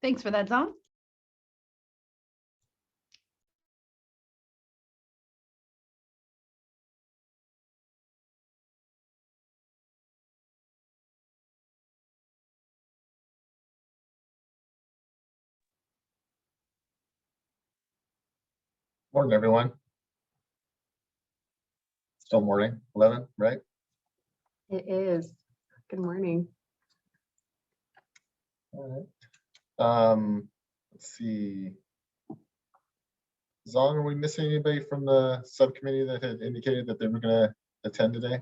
Thanks for that, Dawn. Morning, everyone. Still morning, 11, right? It is. Good morning. All right. Let's see. Zong, are we missing anybody from the subcommittee that had indicated that they were going to attend today?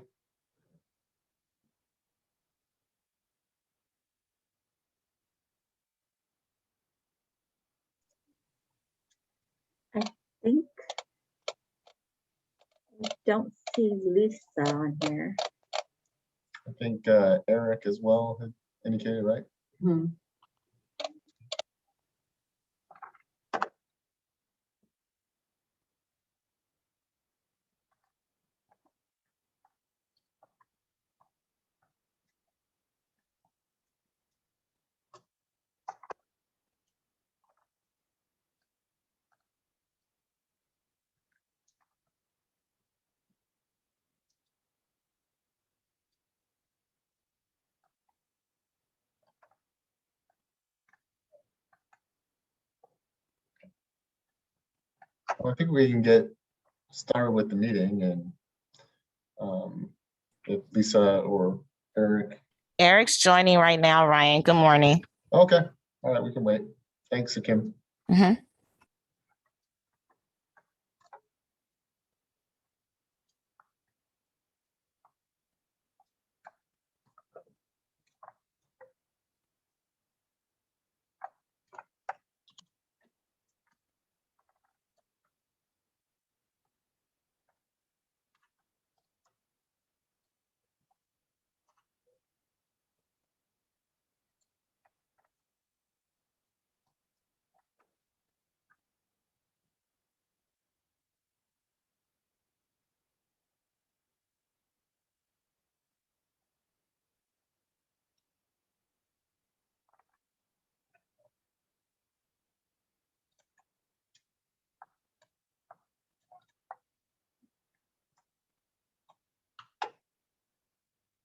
I think I don't see Lisa on here. I think Eric as well had indicated, right? Hmm. Well, I think we can get started with the meeting, and if Lisa or Eric. Eric's joining right now, Ryan. Good morning. Okay. All right, we can wait. Thanks, Kim. Mhm.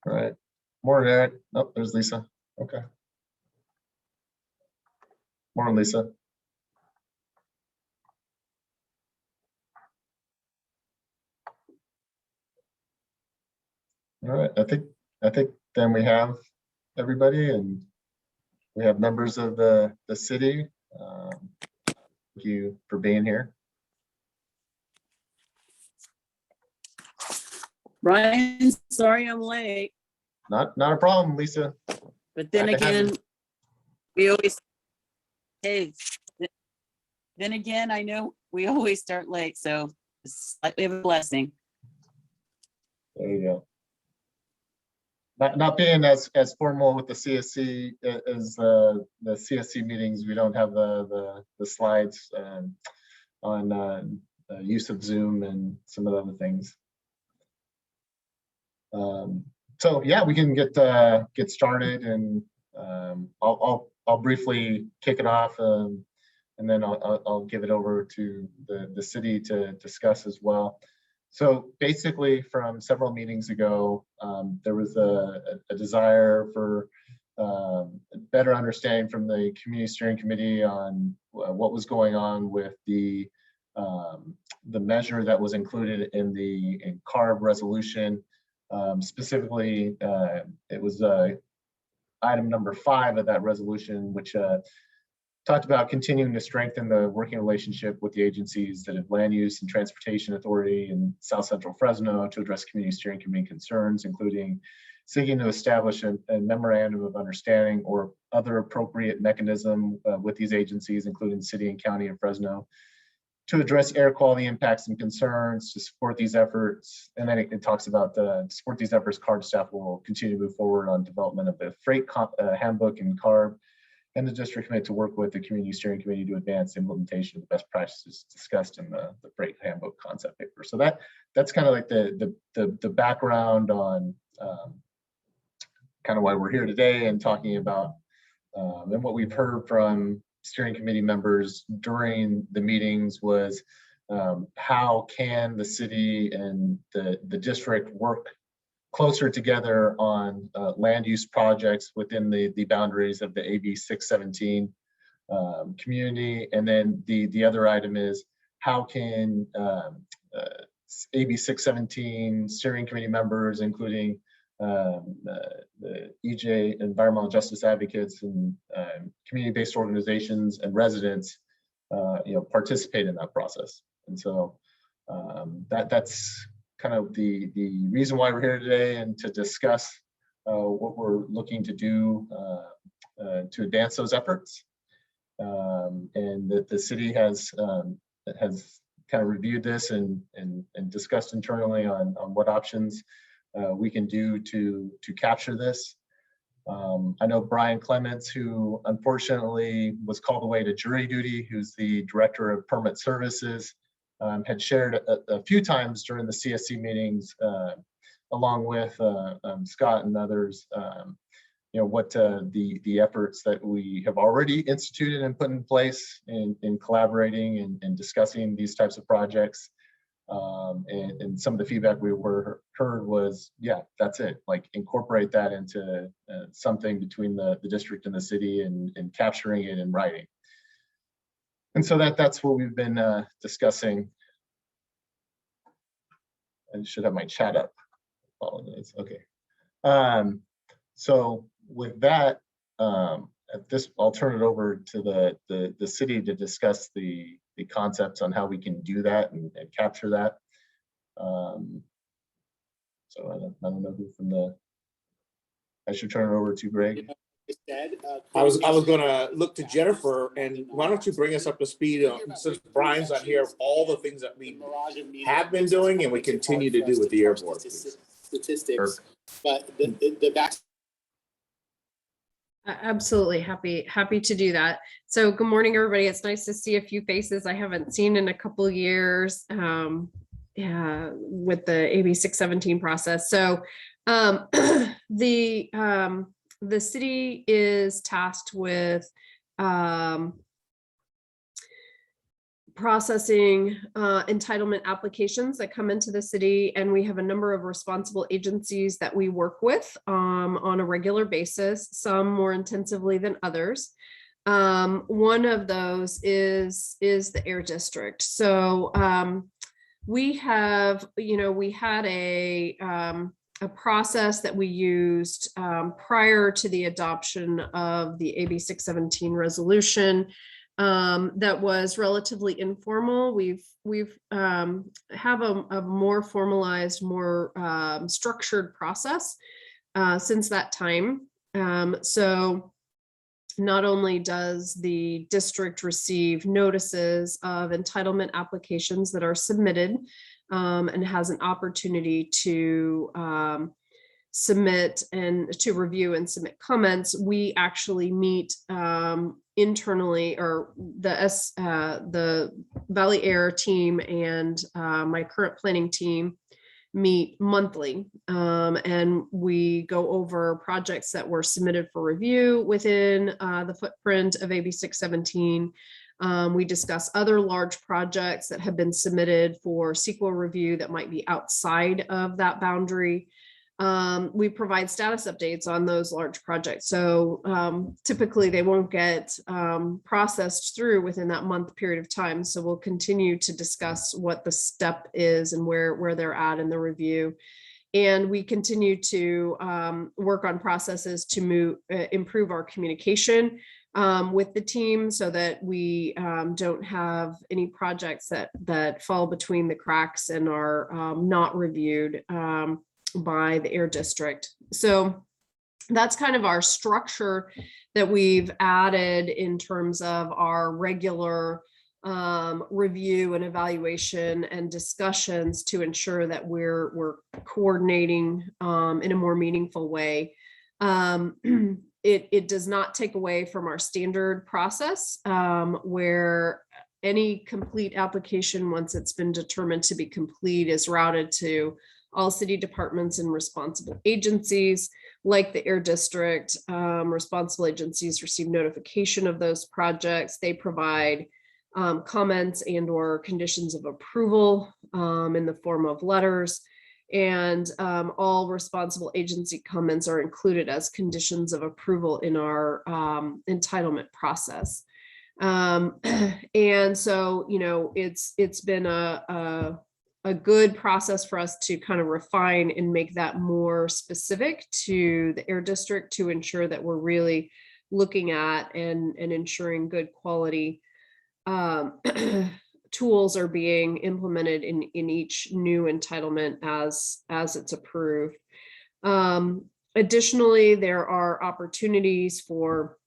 All right. Morning, Eric. Oh, there's Lisa. Okay. Morning, Lisa. All right. I think then we have everybody, and we have members of the city. Thank you for being here. Ryan, sorry I'm late, Not a problem, Lisa. but then Glad to have you. again, we always, hey, then again, I know we always start late, so it's slightly of a blessing. There you go. Not being as formal with the CSC as the CSC meetings, we don't have the slides on use of Zoom and some of the other things. So yeah, we can get started, and I'll briefly kick it off, and then I'll give it over to the city to discuss as well. So basically, from several meetings ago, there was a desire for better understanding from the community steering committee on what was going on with the measure that was included in the CARB resolution. Specifically, it was item number 5 of that resolution, which talked about continuing to strengthen the working relationship with the agencies that have land use and transportation authority in South Central Fresno to address community steering committee concerns, including seeking to establish a memorandum of understanding or other appropriate mechanism with these agencies, including city and county of Fresno, to address air quality impacts and concerns, to support these efforts. And then it talks about to support these efforts, CARB staff will continue to move forward on development of the freight handbook and CARB, and the district committee to work with the community steering committee to advance the implementation of the best practices discussed in the freight handbook concept paper. So that's kind of like the background on kind of why we're here today and talking about and what we've heard from steering committee members during the meetings was how can the city and the district work closer together on land use projects within the boundaries of the AB 617 community. And then the other item is how can AB 617 steering committee members, including the EJ, Environmental Justice Advocates, and community-based organizations and residents, participate in that process. And so that's kind of the reason why we're here today, and to discuss what we're looking to do to advance those efforts. And that the city has kind of reviewed this and discussed internally on what options we can do to capture this. I know Brian Clements, who unfortunately was called away to jury duty, who's the Director of Permit Services, had shared a few times during the CSC meetings, along with Scott and others, what the efforts that we have already instituted and put in place in collaborating and discussing these types of projects. And some of the feedback we heard was, yeah, that's it. Like, incorporate that into something between the district and the city, and capturing it in writing. And so that's what we've been discussing. I should have my chat up. Apologize. Okay. So with that, I'll turn it over to the city to discuss the concepts on how we can do that and capture that. So I don't know who I should turn it over to Greg. I was going to look to Jennifer, and why don't you bring us up to speed since Brian's not here, of all the things that we have been doing and we continue to do with the airport. Statistics, but the back. Absolutely happy to do that. So good morning, everybody. It's nice to see a few faces I haven't seen in a couple of years with the AB 617 process. So the city is tasked with processing entitlement applications that come into the city, and we have a number of responsible agencies that we work with on a regular basis, some more intensively than others. One of those is the Air District. So we had a process that we used prior to the adoption of the AB 617 resolution that was relatively informal. We've have a more formalized, more structured process since that time. So not only does the district receive notices of entitlement applications that are submitted, and has an opportunity to submit and to review and submit comments, we actually meet internally, or the Valley Air team and my current planning team meet monthly, and we go over projects that were submitted for review within the footprint of AB 617. We discuss other large projects that have been submitted for CEQA review that might be outside of that boundary. We provide status updates on those large projects. So typically they won't get processed through within that month period of time. So we'll continue to discuss what the step is and where they're at in the review. And we continue to work on processes to improve our communication with the team, so that we don't have any projects that fall between the cracks and are not reviewed by the Air District. So that's kind of our structure that we've added in terms of our regular review and evaluation and discussions to ensure that we're coordinating in a more meaningful way. It does not take away from our standard process, where any complete application, once it's been determined to be complete, is routed to all city departments and responsible agencies, like the Air District. Responsible agencies receive notification of those projects. They provide comments and or conditions of approval in the form of letters. And all responsible agency comments are included as conditions of approval in our entitlement process. And so, you know, it's been a good process for us to kind of refine and make that more specific to the Air District to ensure that we're really looking at and ensuring good quality tools are being implemented in each new entitlement as it's approved. Additionally, there are opportunities for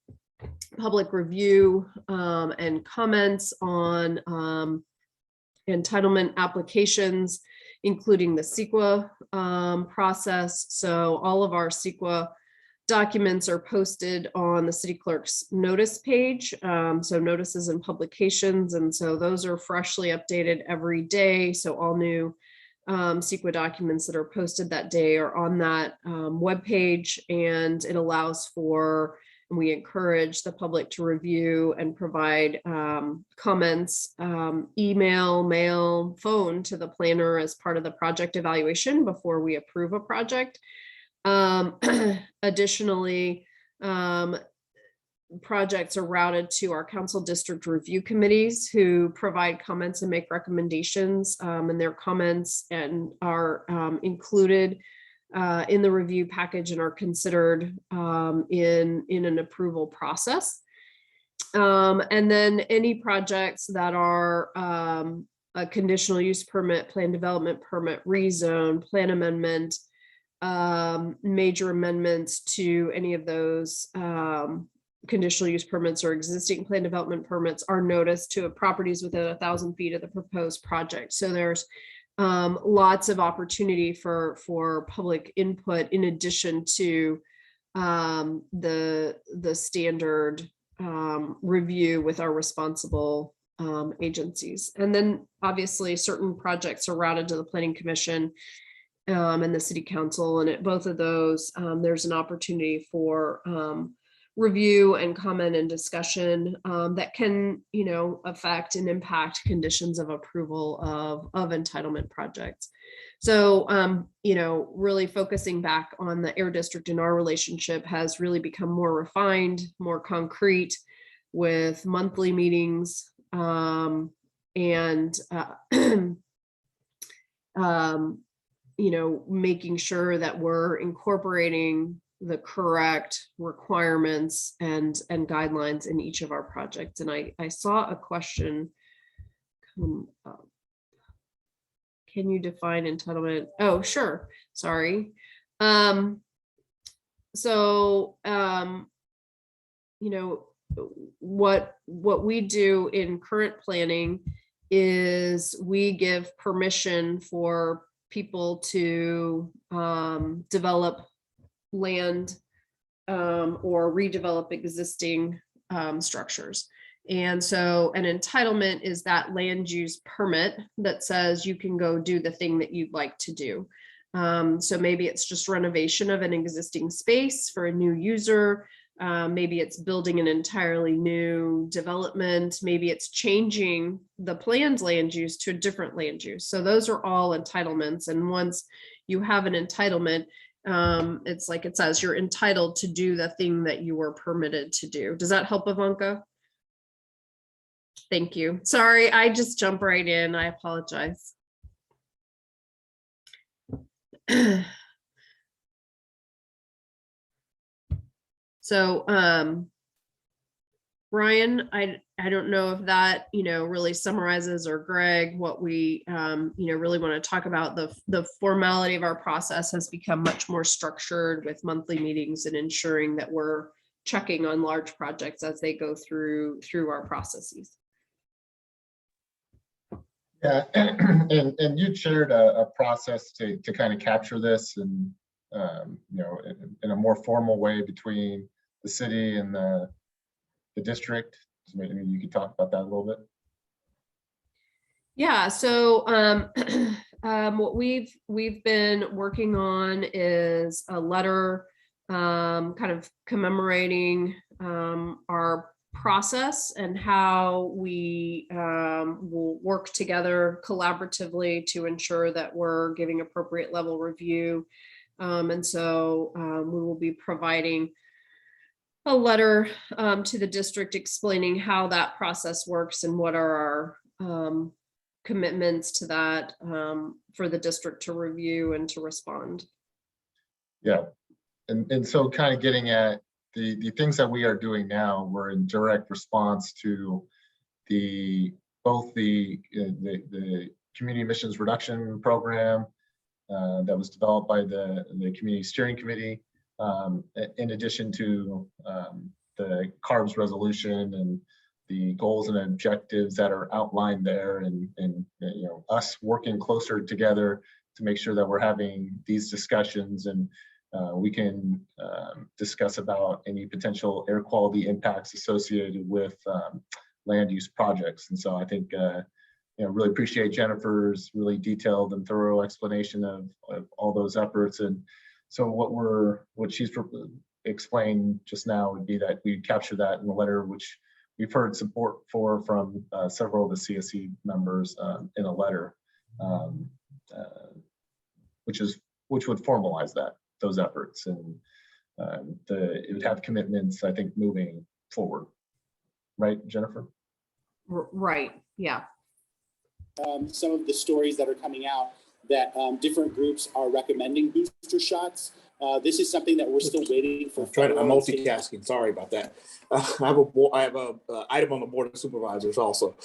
public review and comments on entitlement applications, including the CEQA process. So all of our CEQA documents are posted on the city clerk's notice page. So notices and publications. And so those are freshly updated every day. So all new CEQA documents that are posted that day are on that webpage, and it allows for, and we encourage the public to review and provide comments, email, mail, phone to the planner as part of the project evaluation before we approve a project. Additionally, projects are routed to our council district review committees who provide comments and make recommendations, and their comments and are included in the review package and are considered in an approval process. And then any projects that are a conditional use permit, plan development permit, rezone, plan amendment, major amendments to any of those conditional use permits or existing plan development permits are noticed to properties within 1,000 feet of the proposed project. So there's lots of opportunity for public input in addition to the standard review with our responsible agencies. And then obviously certain projects are routed to the Planning Commission and the City Council, and at both of those there's an opportunity for review and comment and discussion that can, you know, affect and impact conditions of approval of entitlement projects. So, you know, really focusing back on the Air District and our relationship has really become more refined, more concrete, with monthly meetings and you know, making sure that we're incorporating the correct requirements and guidelines in each of our projects. And I saw a question come up. Can you define entitlement? Oh, sure. Sorry. So, you know, what we do in current planning is we give permission for people to develop land or redevelop existing structures. And so an entitlement is that land use permit that says you can go do the thing that you'd like to do. So maybe it's just renovation of an existing space for a new user. Maybe it's building an entirely new development. Maybe it's changing the planned land use to a different land use. So those are all entitlements. And once you have an entitlement, it's like it says you're entitled to do the thing that you were permitted to do. Does that help, Ivanka? Thank you. Sorry, I just jump right in. I apologize. So, Ryan, I don't know if that, you know, really summarizes, or Greg, what we, you know, really want to talk about. The formality of our process has become much more structured with monthly meetings and ensuring that we're checking on large projects as they go through our processes. Yeah, and you shared a process to kind of capture this, and you know, in a more formal way between the city and the district. So maybe you could talk about that a little bit. Yeah, so What we've been working on is a letter kind of commemorating our process and how we will work together collaboratively to ensure that we're giving appropriate level review. And so we will be providing a letter to the district explaining how that process works and what are our commitments to that for the district to review and to respond. Yeah, and so kind of getting at the things that we are doing now, we're in direct response to both the community emissions reduction program that was developed by the community steering committee, in addition to the CARBS resolution and the goals and objectives that are outlined there, and you know, us working closer together to make sure that we're having these discussions, and we can discuss about any potential air quality impacts associated with land use projects. And so I think you know, really appreciate Jennifer's really detailed and thorough explanation of all those efforts. And so what she's explained just now would be that we capture that in the letter, which we've heard support for from several of the CSC members in a letter, which would formalize those efforts, and it would have commitments, I think, moving forward. Right, Jennifer? Right, yeah. Some of the stories that are coming out that different groups are recommending booster shots. This is something that we're still waiting for. I'm multitasking. Sorry about that. I have a item on the board of supervisors also.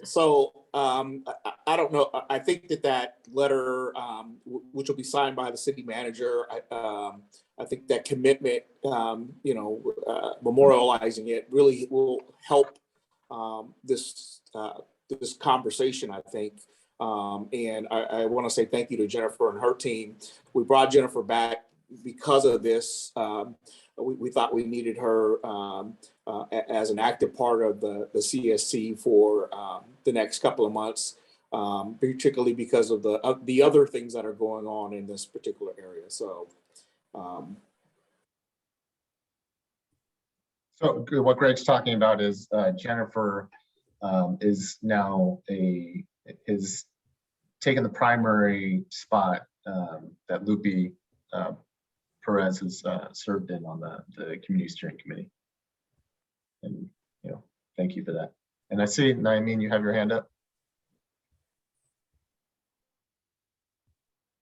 So I don't know. I think that letter, which will be signed by the city manager, I think that commitment, you know, memorializing it really will help this conversation, I think. And I want to say thank you to Jennifer and her team. We brought Jennifer back because of this. We thought we needed her as an active part of the CSC for the next couple of months, particularly because of the other things that are going on in this particular area. So. So what Greg's talking about is Jennifer is now is taken the primary spot that Lupe Perez has served in on the community steering committee. And, you know, thank you for that. And I see, Naimeen, you have your hand up.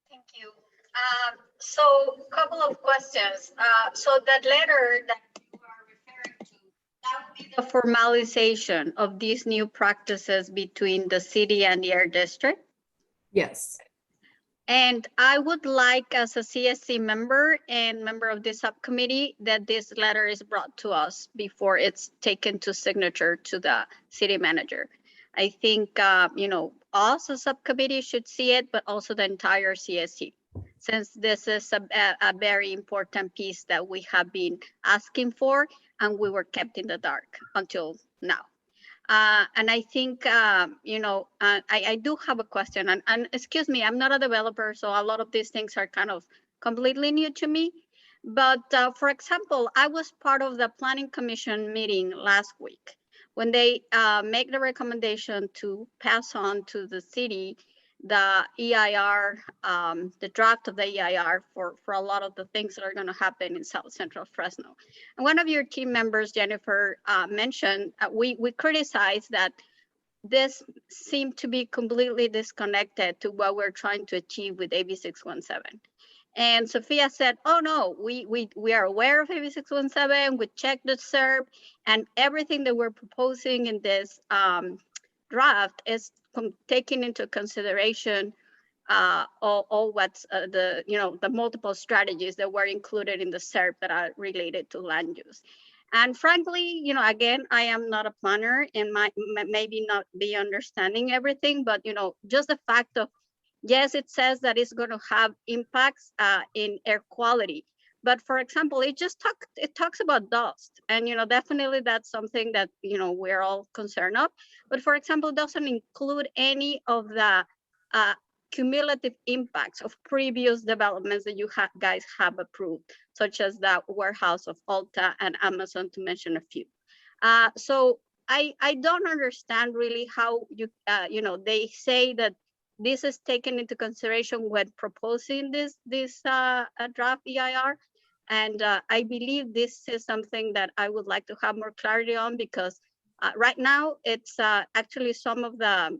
Thank you. So a couple of questions. So that letter that you are referring to, that would be the formalization of these new practices between the city and the air district? Yes. And I would like, as a CSC member and member of the subcommittee, that this letter is brought to us before it's taken to signature to the city manager. I think, you know, us as subcommittee should see it, but also the entire CSC, since this is a very important piece that we have been asking for, and we were kept in the dark until now. And I think, you know, I do have a question, and excuse me, I'm not a developer, so a lot of these things are kind of completely new to me. But for example, I was part of the Planning Commission meeting last week when they make the recommendation to pass on to the city the EIR, the draft of the EIR for a lot of the things that are going to happen in South Central Fresno. And one of your team members, Jennifer, mentioned we criticized that this seemed to be completely disconnected to what we're trying to achieve with AB 617. And Sophia said, oh no, we are aware of AB 617, we checked the SERP, and everything that we're proposing in this draft is taking into consideration all what's the multiple strategies that were included in the SERP that are related to land use. And frankly, you know, again, I am not a planner and maybe not be understanding everything, but you know, just the fact of, yes, it says that it's going to have impacts in air quality. But for example, it talks about dust, and you know, definitely that's something that, you know, we're all concerned of. But for example, it doesn't include any of the cumulative impacts of previous developments that you guys have approved, such as the warehouse of Ulta and Amazon, to mention a few. So I don't understand really how you, they say that this is taken into consideration when proposing this draft EIR. And I believe this is something that I would like to have more clarity on, because right now it's actually some of the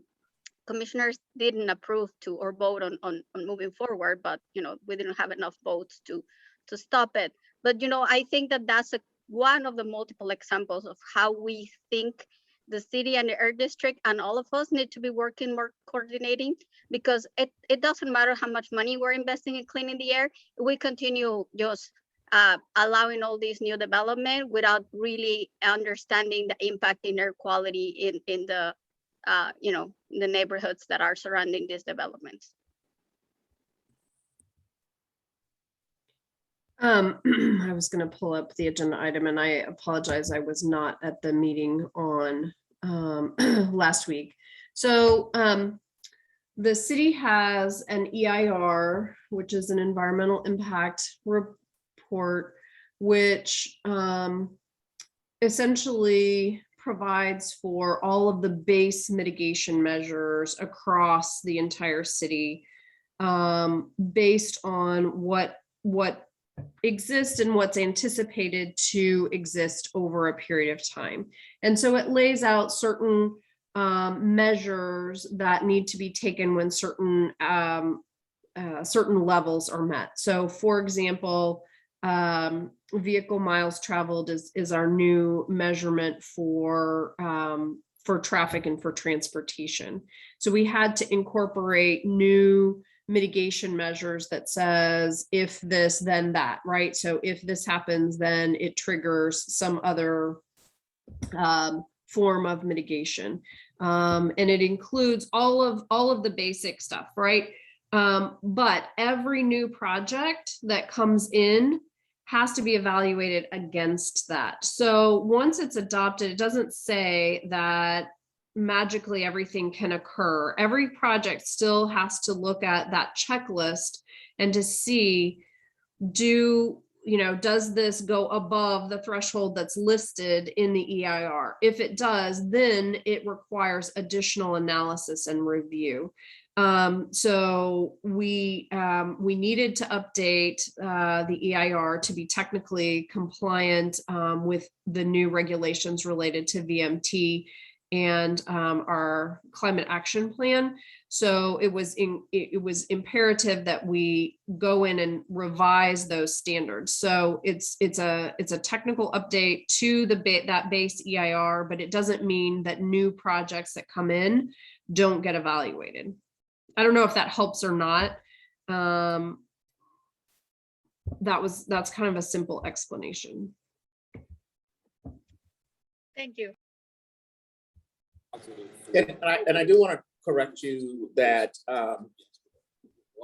commissioners didn't approve to or vote on moving forward, but we didn't have enough votes to stop it. But I think that that's one of the multiple examples of how we think the city and the air district and all of us need to be working more coordinating, because it doesn't matter how much money we're investing in cleaning the air. We continue just allowing all these new development without really understanding the impact in air quality in the the neighborhoods that are surrounding these developments. I was going to pull up the agenda item, and I apologize, I was not at the meeting on last week. So the city has an EIR, which is an environmental impact report, which essentially provides for all of the base mitigation measures across the entire city, based on what exists and what's anticipated to exist over a period of time. And so it lays out certain measures that need to be taken when certain levels are met. So for example, vehicle miles traveled is our new measurement for traffic and for transportation. So we had to incorporate new mitigation measures that says if this, then that, right? So if this happens, then it triggers some other form of mitigation. And it includes all of the basic stuff, right? But every new project that comes in has to be evaluated against that. So once it's adopted, it doesn't say that magically everything can occur. Every project still has to look at that checklist and to see, does this go above the threshold that's listed in the EIR? If it does, then it requires additional analysis and review. So we needed to update the EIR to be technically compliant with the new regulations related to VMT and our climate action plan. So it was imperative that we go in and revise those standards. So it's a technical update to that base EIR, but it doesn't mean that new projects that come in don't get evaluated. I don't know if that helps or not. That's kind of a simple explanation. Thank you. And I do want to correct you that,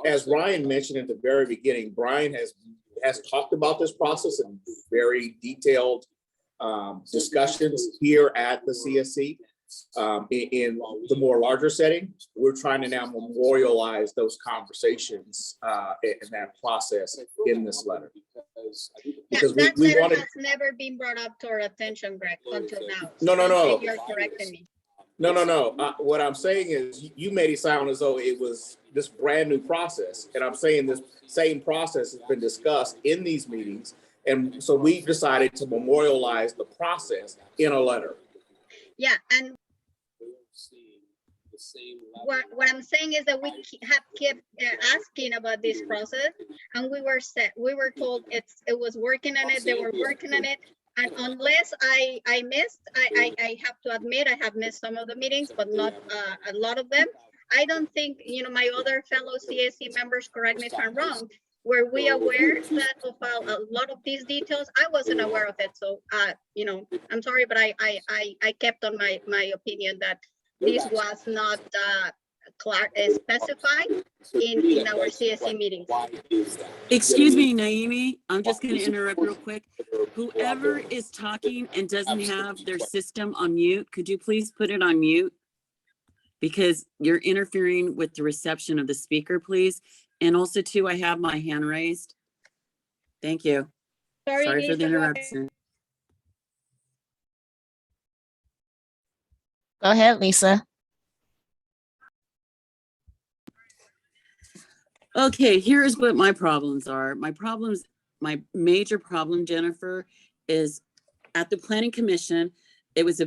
as Ryan mentioned at the very beginning, Brian has talked about this process in very detailed discussions here at the CSC. In the more larger setting, we're trying to now memorialize those conversations and that process in this letter. Because that we letter wanted. has never been brought up to our attention, Greg, until now. No. You're correcting me. No. What I'm saying is you made it sound as though it was this brand new process. And I'm saying this same process has been discussed in these meetings. And so we decided to memorialize the process in a letter. Yeah, and what I'm saying is that we have kept asking about this process, and we were told it was working on it, they were working on it. And unless I missed, I have to admit I have missed some of the meetings, but not a lot of them. I don't think, my other fellow CSC members, correct me if I'm wrong, were we aware that of a lot of these details? I wasn't aware of it. So, I'm sorry, but I kept on my opinion that this was not specified in our CSC meetings. Excuse me, Naomi, I'm just going to interrupt real quick. Whoever is talking and doesn't have their system on mute, could you please put it on mute? because you're interfering with the reception of the speaker, please. And also too, I have my hand raised. Thank you. Sorry for the interruption. Go ahead, Lisa. Okay, here's what my problems are. My major problem, Jennifer, is at the planning commission, it was a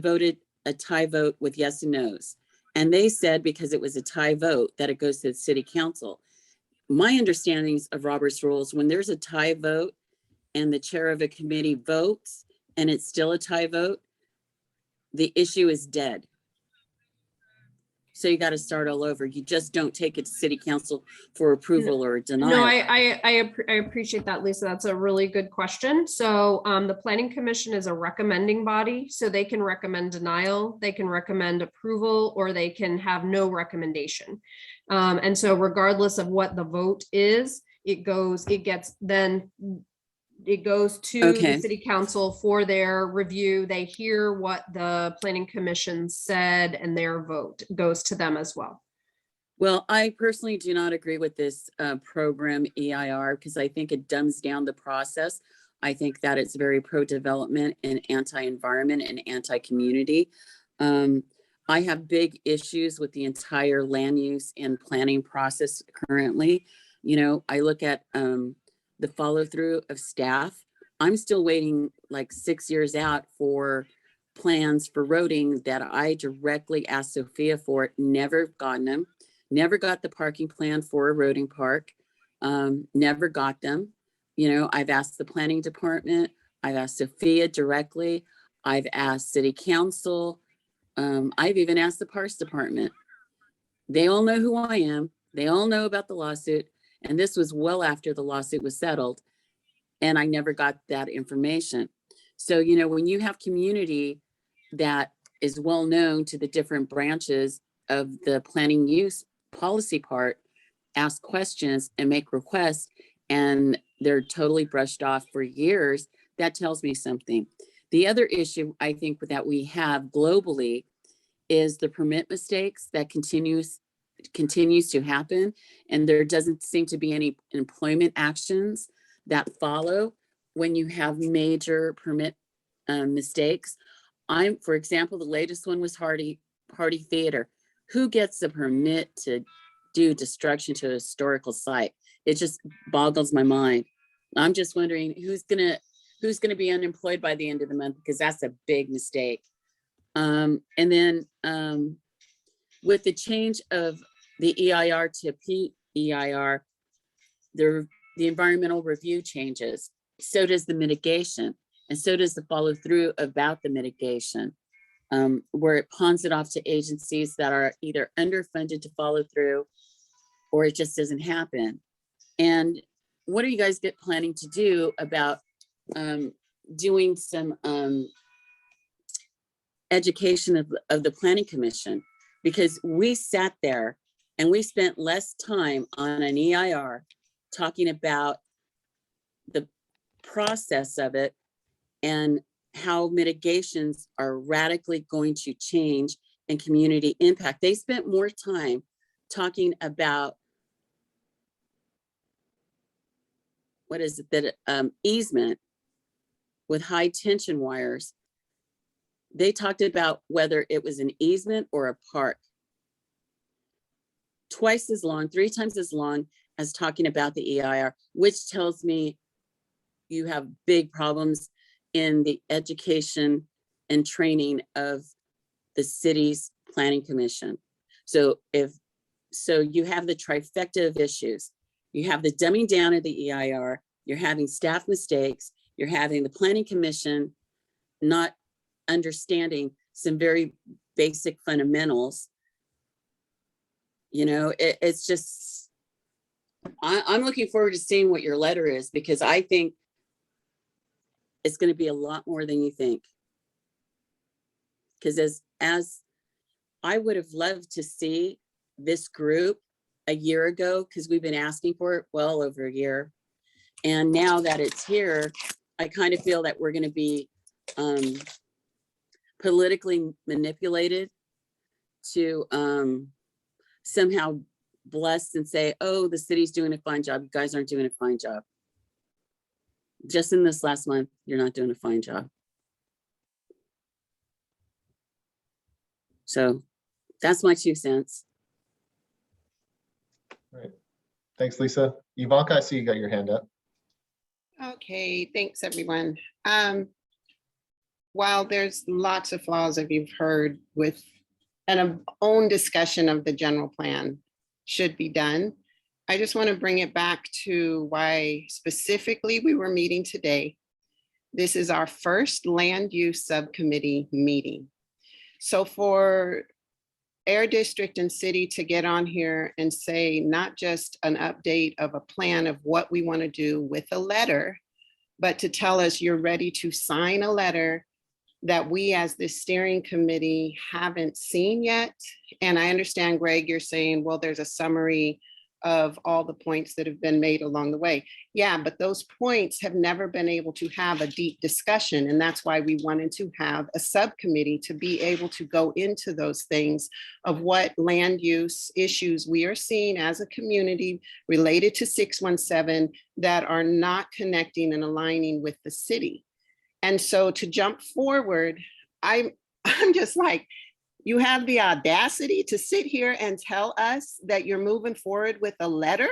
tie vote with yes and no's. And they said because it was a tie vote that it goes to the city council. My understandings of Robert's rules, when there's a tie vote and the chair of a committee votes and it's still a tie vote, the issue is dead. So you got to start all over. You just don't take it to city council for approval or denial. No, I appreciate that, Lisa. That's a really good question. So the planning commission is a recommending body, so they can recommend denial, they can recommend approval, or they can have no recommendation. And so regardless of what the vote is, it goes to Okay. the city council for their review. They hear what the planning commission said and their vote goes to them as well. Well, I personally do not agree with this program EIR because I think it dumbs down the process. I think that it's very pro-development and anti-environment and anti-community. I have big issues with the entire land use and planning process currently. You know, I look at the follow through of staff. I'm still waiting like 6 years out for plans for roading that I directly asked Sophia for, never gotten them, never got the parking plan for a roading park, never got them. You know, I've asked the planning department, I've asked Sophia directly, I've asked city council, I've even asked the parks department. They all know who I am. They all know about the lawsuit. And this was well after the lawsuit was settled. And I never got that information. So, you know, when you have community that is well known to the different branches of the planning use policy part, ask questions and make requests, and they're totally brushed off for years, that tells me something. The other issue I think that we have globally is the permit mistakes that continues to happen, and there doesn't seem to be any employment actions that follow when you have major permit mistakes. For example, the latest one was Party Theater. Who gets a permit to do destruction to a historical site? It just boggles my mind. I'm just wondering who's gonna be unemployed by the end of the month, because that's a big mistake. And then with the change of the EIR to PEIR, the environmental review changes. So does the mitigation, and so does the follow through about the mitigation, where it pawns it off to agencies that are either underfunded to follow through, or it just doesn't happen. And what are you guys planning to do about doing some education of the planning commission? Because we sat there and we spent less time on an EIR talking about the process of it and how mitigations are radically going to change and community impact. They spent more time talking about what is it, that easement with high tension wires. They talked about whether it was an easement or a park. Twice as long, 3 times as long as talking about the EIR, which tells me you have big problems in the education and training of the city's planning commission. So you have the trifecta of issues. You have the dumbing down of the EIR, you're having staff mistakes, you're having the planning commission not understanding some very basic fundamentals. You know, it's just, I'm looking forward to seeing what your letter is, because I think it's going to be a lot more than you think. Because as I would have loved to see this group a year ago, because we've been asking for it well over a year. And now that it's here, I kind of feel that we're going to be politically manipulated to somehow bless and say, oh, the city's doing a fine job. You guys aren't doing a fine job. Just in this last month, you're not doing a fine job. So that's my 2 cents. All right. Thanks, Lisa. Ivanka, I see you got your hand up. Okay, thanks, everyone. While there's lots of flaws that you've heard with an own discussion of the general plan should be done, I just want to bring it back to why specifically we were meeting today. This is our first land use subcommittee meeting. So for Air District and City to get on here and say not just an update of a plan of what we want to do with a letter, but to tell us you're ready to sign a letter that we as the steering committee haven't seen yet. And I understand, Greg, you're saying, well, there's a summary of all the points that have been made along the way. Yeah, but those points have never been able to have a deep discussion. And that's why we wanted to have a subcommittee to be able to go into those things of what land use issues we are seeing as a community related to 617 that are not connecting and aligning with the city. And so to jump forward, I'm just like, you have the audacity to sit here and tell us that you're moving forward with a letter?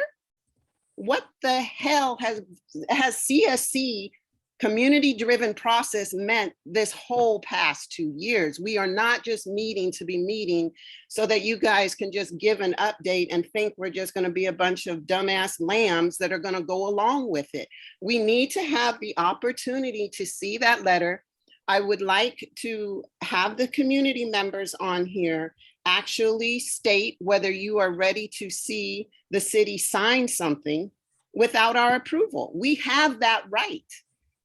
What the hell has CSC community-driven process meant this whole past 2 years? We are not just meeting to be meeting so that you guys can just give an update and think we're just going to be a bunch of dumbass lambs that are going to go along with it. We need to have the opportunity to see that letter. I would like to have the community members on here actually state whether you are ready to see the city sign something without our approval. We have that right.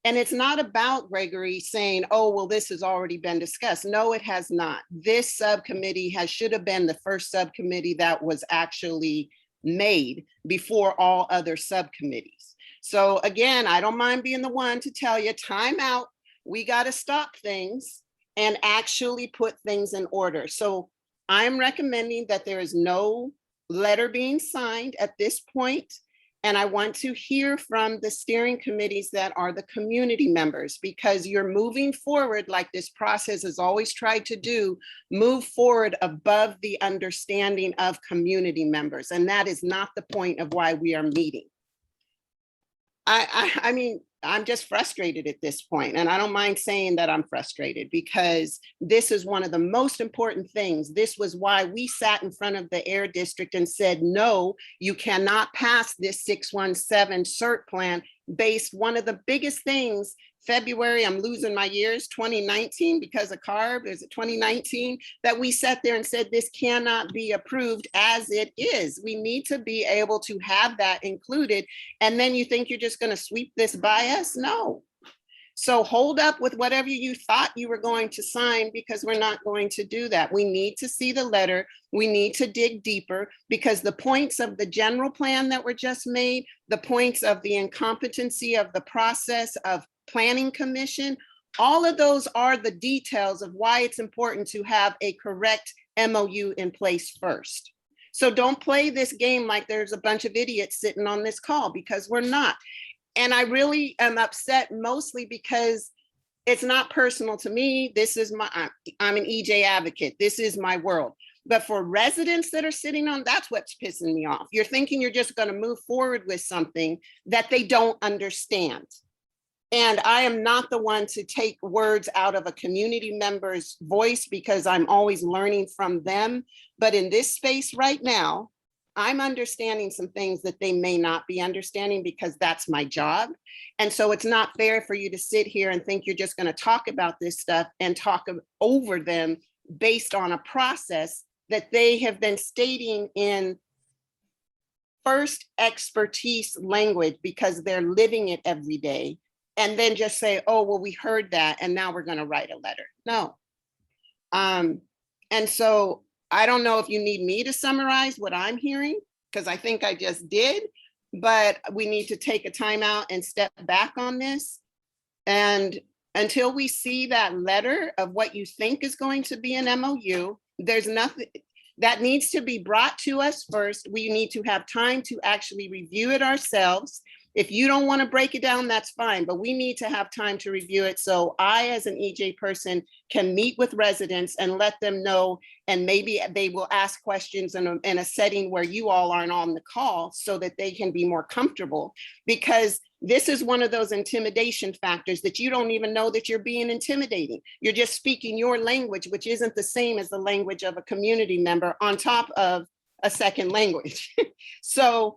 And it's not about Gregory saying, oh, well, this has already been discussed. No, it has not. This subcommittee should have been the first subcommittee that was actually made before all other subcommittees. So again, I don't mind being the one to tell you, time out. We got to stop things and actually put things in order. So I'm recommending that there is no letter being signed at this point. And I want to hear from the steering committees that are the community members, because you're moving forward like this process has always tried to do, move forward above the understanding of community members. And that is not the point of why we are meeting. I mean, I'm just frustrated at this point, and I don't mind saying that I'm frustrated because this is one of the most important things. This was why we sat in front of the Air District and said, no, you cannot pass this 617 CERT plan based. One of the biggest things, February, I'm losing my years, 2019 because of CARB, is it 2019, that we sat there and said this cannot be approved as it is. We need to be able to have that included. And then you think you're just going to sweep this by us? No. So hold up with whatever you thought you were going to sign, because we're not going to do that. We need to see the letter. We need to dig deeper, because the points of the general plan that were just made, the points of the incompetency of the process of Planning Commission, all of those are the details of why it's important to have a correct MOU in place first. So don't play this game like there's a bunch of idiots sitting on this call, because we're not. And I really am upset mostly because it's not personal to me. This is I'm an EJ advocate. This is my world. But for residents that are sitting on, that's what's pissing me off. You're thinking you're just going to move forward with something that they don't understand. And I am not the one to take words out of a community member's voice, because I'm always learning from them. But in this space right now, I'm understanding some things that they may not be understanding, because that's my job. And so it's not fair for you to sit here and think you're just going to talk about this stuff and talk over them based on a process that they have been stating in first expertise language, because they're living it every day. And then just say, oh, well, we heard that, and now we're going to write a letter. No. And so I don't know if you need me to summarize what I'm hearing, because I think I just did, but we need to take a timeout and step back on this. And until we see that letter of what you think is going to be an MOU, there's nothing that needs to be brought to us first. We need to have time to actually review it ourselves. If you don't want to break it down, that's fine, but we need to have time to review it. So I, as an EJ person, can meet with residents and let them know, and maybe they will ask questions in a setting where you all aren't on the call so that they can be more comfortable. Because this is one of those intimidation factors that you don't even know that you're being intimidating. You're just speaking your language, which isn't the same as the language of a community member on top of a second language. So,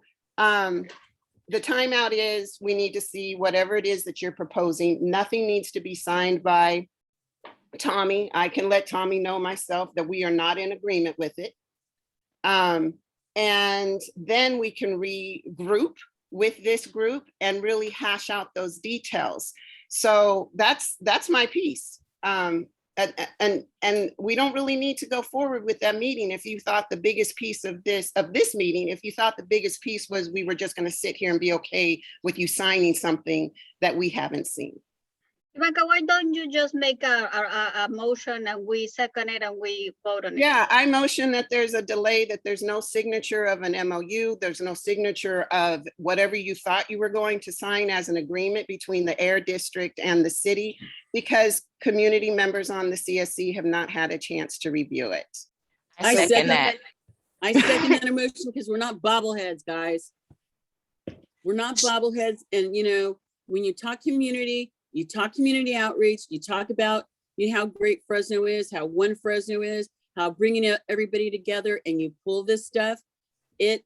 the timeout is, we need to see whatever it is that you're proposing. Nothing needs to be signed by Tommy. I can let Tommy know myself that we are not in agreement with it. And then we can regroup with this group and really hash out those details. So that's my piece. And we don't really need to go forward with that meeting. If you thought the biggest piece of this meeting, if you thought the biggest piece was we were just going to sit here and be okay with you signing something that we haven't seen. Ivanka, why don't you just make a motion and we second it and we vote on it? Yeah, I motion that there's a delay, that there's no signature of an MOU. There's no signature of whatever you thought you were going to sign as an agreement between the Air District and the city, because community members on the CSC have not had a chance to review it. I second that. I second that emotion because we're not bobbleheads, guys. We're not bobbleheads. And you know, when you talk community outreach, you talk about how great Fresno is, how one Fresno is, how bringing everybody together, and you pull this stuff, it's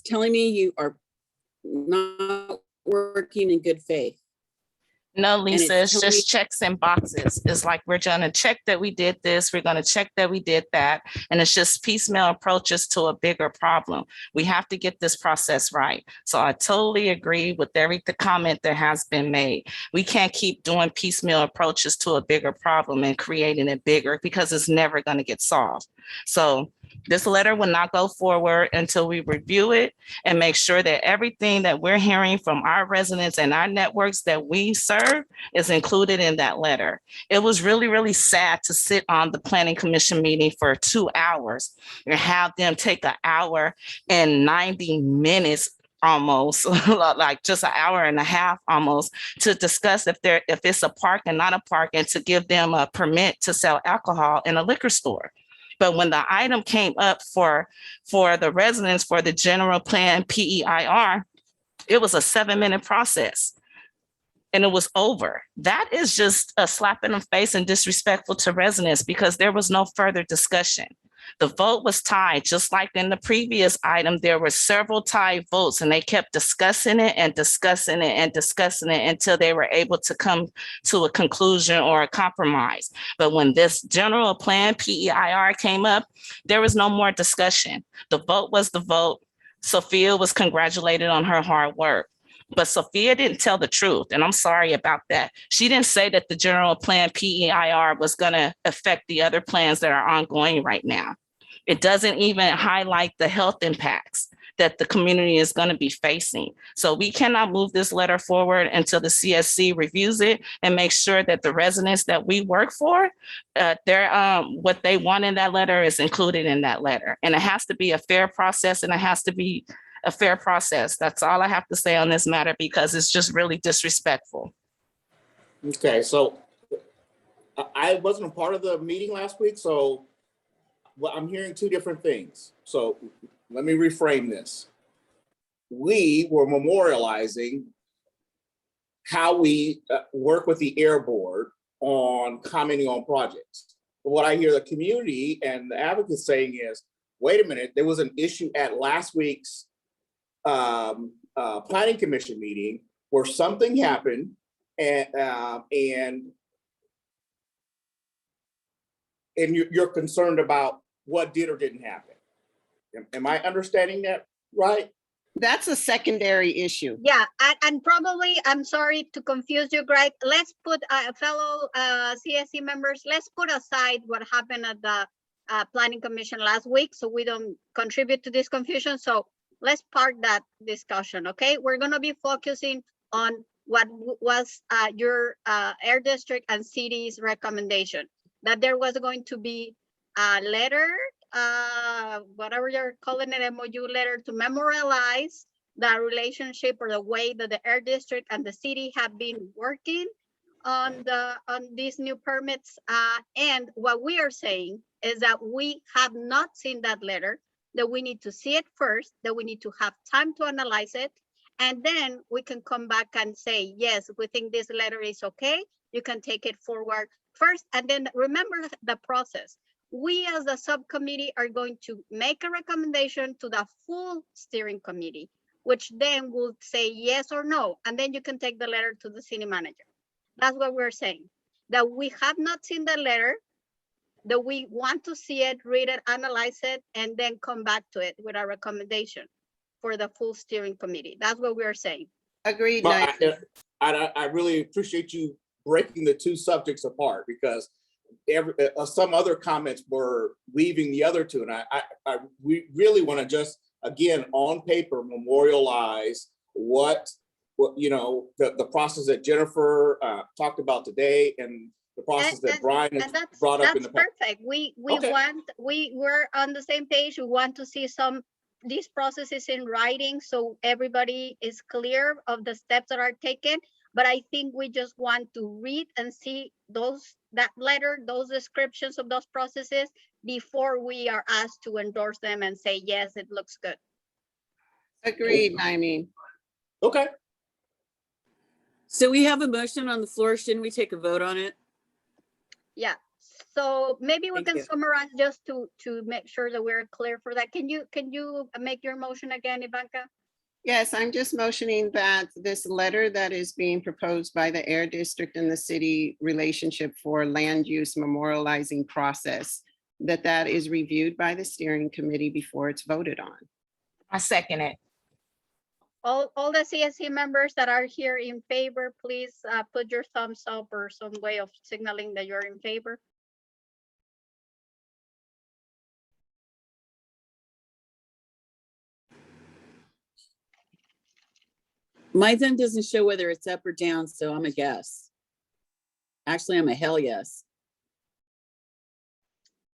telling me you are not working in good faith. No, Lisa, it's just checks and boxes. It's like, we're going to check that we did this. We're going to check that we did that. And it's just piecemeal approaches to a bigger problem. We have to get this process right. So I totally agree with the comment that has been made. We can't keep doing piecemeal approaches to a bigger problem and creating it bigger, because it's never going to get solved. So this letter will not go forward until we review it and make sure that everything that we're hearing from our residents and our networks that we serve is included in that letter. It was really, really sad to sit on the Planning Commission meeting for 2 hours and have them take an hour and 90 minutes almost, like just an hour and a half almost, to discuss if it's a park and not a park, and to give them a permit to sell alcohol in a liquor store. But when the item came up for the residents for the general plan PEIR, it was a 7-minute process and it was over. That is just a slap in the face and disrespectful to residents, because there was no further discussion. The vote was tied, just like in the previous item. There were several tied votes, and they kept discussing it and discussing it and discussing it until they were able to come to a conclusion or a compromise. But when this general plan PEIR came up, there was no more discussion. The vote was the vote. Sophia was congratulated on her hard work. But Sophia didn't tell the truth, and I'm sorry about that. She didn't say that the general plan PEIR was going to affect the other plans that are ongoing right now. It doesn't even highlight the health impacts that the community is going to be facing. So we cannot move this letter forward until the CSC reviews it and make sure that the residents that we work for, what they want in that letter is included in that letter. And it has to be a fair process, and it has to be a fair process. That's all I have to say on this matter, because it's just really disrespectful. Okay, so I wasn't a part of the meeting last week, so I'm hearing two different things. So let me reframe this. We were memorializing how we work with the Air Board on commenting on projects. But what I hear the community and the advocates saying is, wait a minute, there was an issue at last week's Planning Commission meeting where something happened, and you're concerned about what did or didn't happen. Am I understanding that right? That's a secondary issue. Yeah, and probably, I'm sorry to confuse you, Greg. Let's put fellow CSC members, let's put aside what happened at the Planning Commission last week, so we don't contribute to this confusion. So let's park that discussion, okay? We're gonna be focusing on what was your Air District and city's recommendation. that there was going to be a letter, whatever you're calling it, MOU letter, to memorialize the relationship or the way that the air district and the city have been working on these new permits. And what we are saying is that we have not seen that letter, that we need to see it first, that we need to have time to analyze it, and then we can come back and say, yes, we think this letter is okay. You can take it forward first. And then remember the process. We as a subcommittee are going to make a recommendation to the full steering committee, which then will say yes or no. And then you can take the letter to the city manager. That's what we're saying, that we have not seen the letter, that we want to see it, read it, analyze it, and then come back to it with a recommendation for the full steering committee. That's what we're saying. Agreed. Well, Naomi. I really appreciate you breaking the two subjects apart, because some other comments were leaving the other two. And we really want to just, again, on paper, memorialize what the process that Jennifer talked about today, and the process that Brian has brought up in the past. That's perfect. We were on the same page. We want to see these processes in writing, so everybody is clear of the steps that are taken. But I think we just want to read and see that letter, those descriptions of those processes before we are asked to endorse them and say, yes, it looks good. Agreed, Naomi. Okay. So we have a motion on the floor. Shouldn't we take a vote on it? Yeah. So maybe we Thank can you. summarize just to make sure that we're clear for that. Can you make your motion again, Ivanka? Yes, I'm just motioning that this letter that is being proposed by the Air District and the city relationship for land use memorializing process, that is reviewed by the steering committee before it's voted on. I second it. All the CSC members that are here in favor, please put your thumbs up or some way of signaling that you're in favor. My thumb doesn't show whether it's up or down, so I'm a guess. Actually, I'm a hell yes.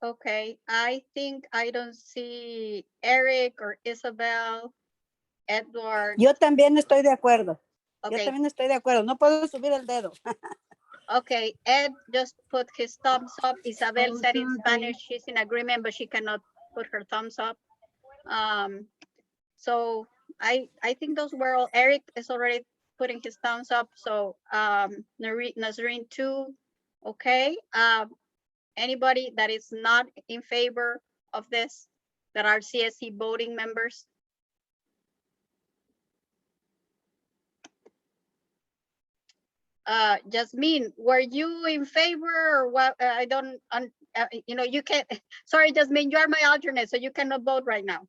Okay, I think I don't see Eric or Isabel, Edward. Yo también estoy de acuerdo. Yo Okay, también estoy de acuerdo. No puedo subir el dedo. okay, Ed just put his thumbs up. Isabel said in Spanish she's in agreement, but she cannot put her thumbs up. So I think those were all. Eric is already putting his thumbs up. So Nazreen too. Okay. Anybody that is not in favor of this, that are CSC voting members? Jasmine, were you in favor or what? I don't, you can't, sorry, Jasmine, you are my alternate, so you cannot vote right now.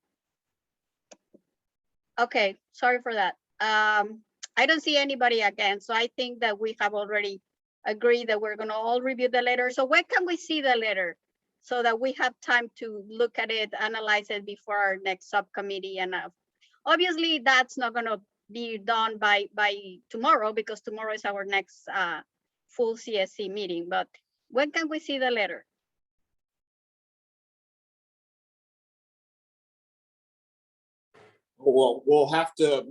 Okay, sorry for that. I don't see anybody again, so I think that we have already agreed that we're gonna all review the letter. So when can we see the letter? So that we have time to look at it, analyze it before our next subcommittee. And obviously that's not gonna be done by tomorrow, because tomorrow is our next full CSC meeting. But when can we see the letter? Well, we'll have to,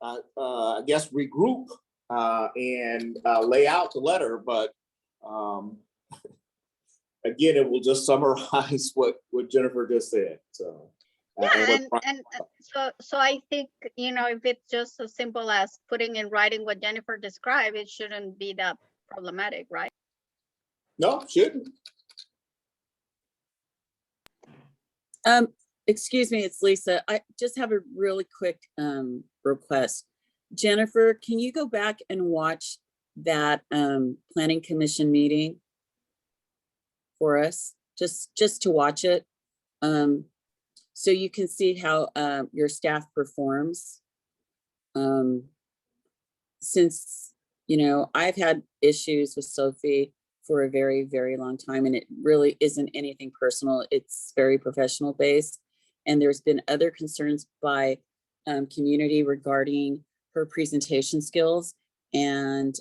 I guess, regroup and lay out the letter, but again, it will just summarize what Jennifer just said. So Yeah, so I think, if it's just as simple as putting in writing what Jennifer described, it shouldn't be that problematic, right? No, shouldn't. Excuse me, it's Lisa. I just have a really quick request. Jennifer, can you go back and watch that planning commission meeting for us? Just to watch it. So you can see how your staff performs. Since, I've had issues with Sophie for a very, very long time, and it really isn't anything personal. It's very professional based. And there's been other concerns by community regarding her presentation skills and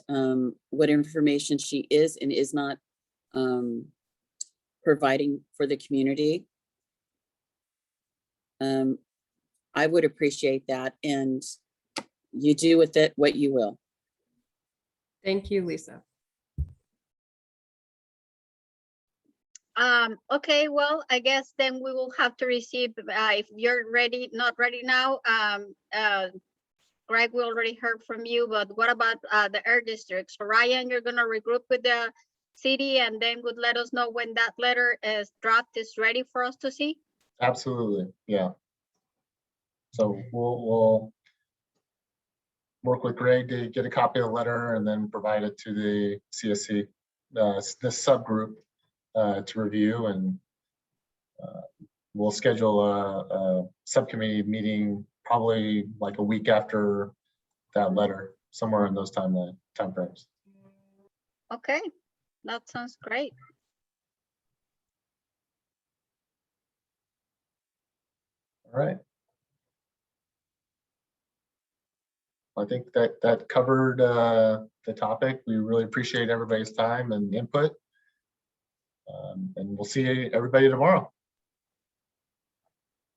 what information she is and is not providing for the community. I would appreciate that, and you do with it what you will. Thank you, Lisa. Okay, well, I guess then we will have to receive, if you're ready, not ready now, Greg, we already heard from you, but what about the air districts? So Ryan, you're gonna regroup with the city and then would let us know when that letter is draft is ready for us to see? Absolutely, yeah. So we'll work with Greg to get a copy of the letter and then provide it to the CSC, the subgroup to review, and we'll schedule a subcommittee meeting probably like a week after that letter, somewhere in those time frames. Okay, that sounds great. All right. I think that covered the topic. We really appreciate everybody's time and input. And we'll see everybody tomorrow.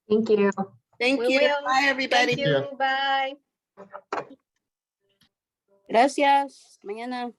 Thank you. Thank We you. will. Bye, everybody. Thank you, bye. Gracias. Mañana.